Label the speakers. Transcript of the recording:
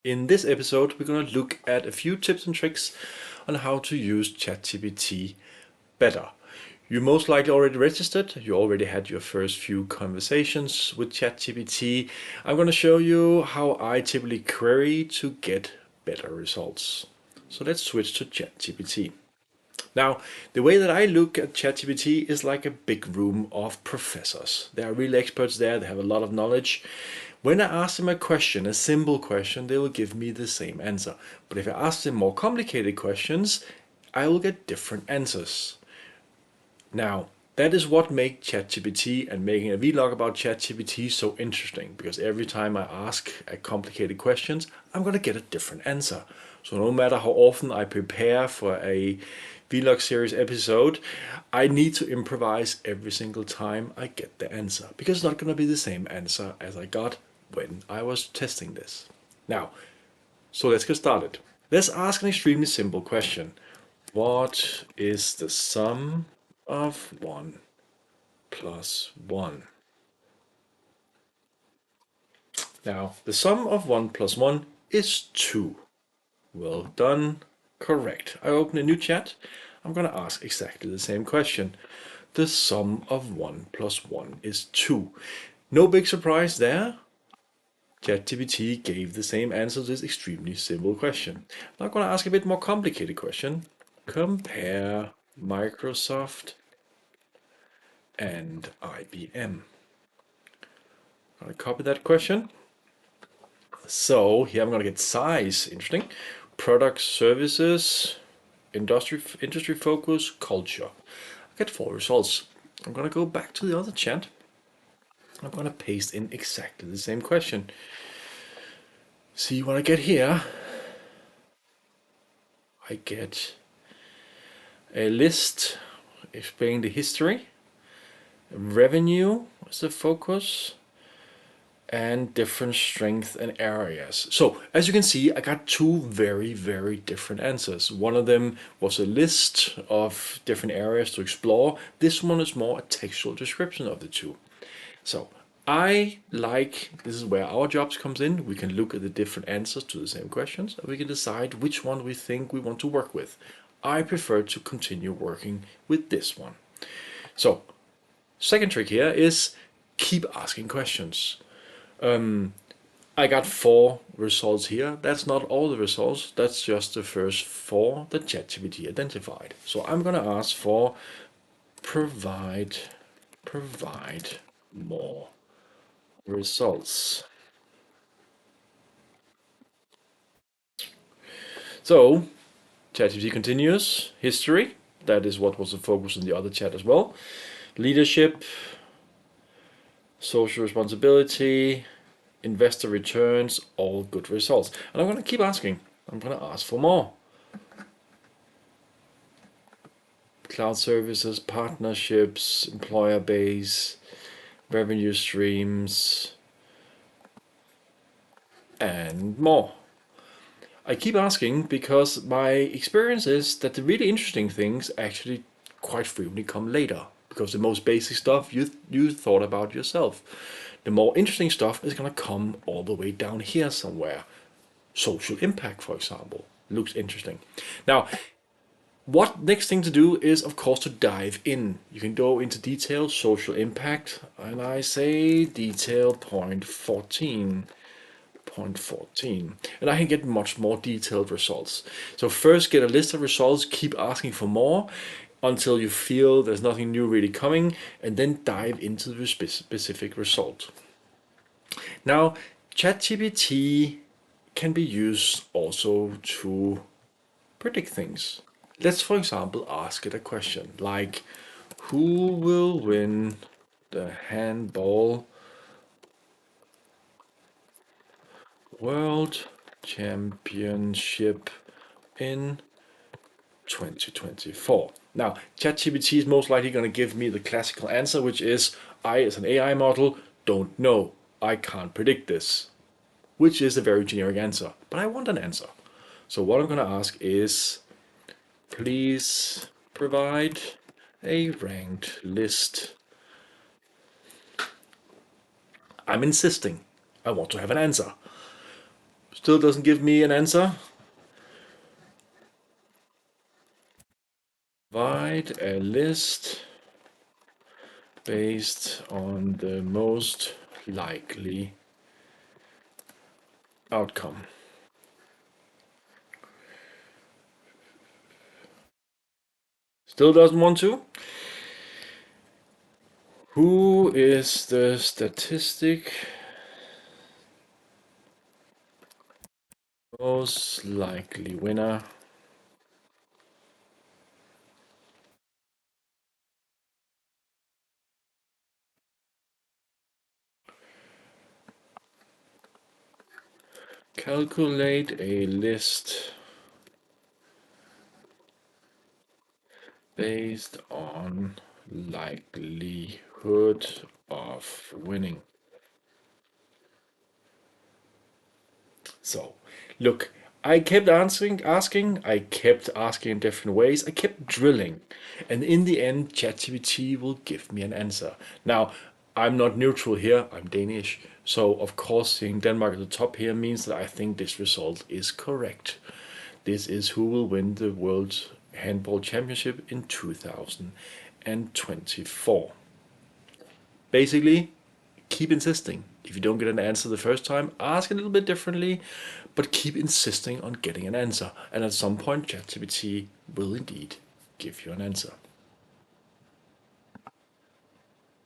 Speaker 1: In this episode, we're going to look at a few tips and tricks on how to use ChatGPT better. You most likely already registered, you already had your first few conversations with ChatGPT. I'm going to show you how I typically query to get better results. So let's switch to ChatGPT. Now, the way that I look at ChatGPT is like a big room of professors. There are real experts there, they have a lot of knowledge. When I ask them a question, a simple question, they will give me the same answer. But if I ask them more complicated questions, I will get different answers. Now, that is what makes ChatGPT and making a vlog about ChatGPT so interesting, because every time I ask a complicated questions, I'm gonna get a different answer. So no matter how often I prepare for a vlog series episode, I need to improvise every single time I get the answer, because it's not gonna be the same answer as I got when I was testing this. Now, so let's get started. Let's ask an extremely simple question. What is the sum of 1 plus 1? Now, the sum of 1 plus 1 is 2. Well done. Correct. I open a new chat. I'm going to ask exactly the same question. The sum of 1 plus 1 is 2. No big surprise there. ChatGPT gave the same answer to this extremely simple question. Now I'm going to ask a bit more complicated question. Compare Microsoft and IBM. I'm going to copy that question. So here I'm going to get size. Interesting. Products, services, industry focus, culture. I get 4 results. I'm going to go back to the other chat. I'm going to paste in exactly the same question. See what I get here. I get a list explaining the history. Revenue is the focus, and different strengths and areas. So as you can see, I got two very different answers. One of them was a list of different areas to explore. This one is more a textual description of the two. So this is where our jobs comes in. We can look at the different answers to the same questions and we can decide which one we think we want to work with. I prefer to continue working with this one. So second trick here is keep asking questions. I got 4 results here. That's not all the results. That's just the first 4 that ChatGPT identified. So I'm gonna ask for provide more results. So ChatGPT continues. History. That is what was the focus in the other chat as well. Leadership, social responsibility, investor returns, all good results. And I'm going to keep asking. I'm going to ask for more. Cloud services, partnerships, employer base, revenue streams, and more. I keep asking because my experience is that the really interesting things actually quite frequently come later, because the most basic stuff you thought about yourself. The more interesting stuff is going to come all the way down here somewhere. Social impact, for example, looks interesting. Now, what next thing to do is, of course, to dive in. You can go into detail, social impact, and I say detail point 14. Point 14, and I can get much more detailed results. So first get a list of results, keep asking for more until you feel there's nothing new really coming, and then dive into the specific result. Now, ChatGPT can be used also to predict things. Let's, for example, ask it a question like, who will win the handball World Championship in 2024? Now, ChatGPT is most likely going to give me the classical answer, which is I, as an AI model, don't know. I can't predict this, which is a very generic answer. But I want an answer. So what I'm going to ask is, please provide a ranked list. I'm insisting. I want to have an answer. Still doesn't give me an answer. Divide a list based on the most likely outcome. Still doesn't want to. Who is the statistic most likely winner? Calculate a list based on likelihood of winning. So, look, I kept I kept asking in different ways, I kept drilling, and in the end, ChatGPT will give me an answer. Now, I'm not neutral here, I'm Danish, so of course, seeing Denmark at the top here means that I think this result is correct. This is who will win the World Handball Championship in 2024. Basically, keep insisting. If you don't get an answer the first time, ask a little bit differently, but keep insisting on getting an answer. And at some point, ChatGPT will indeed give you an answer.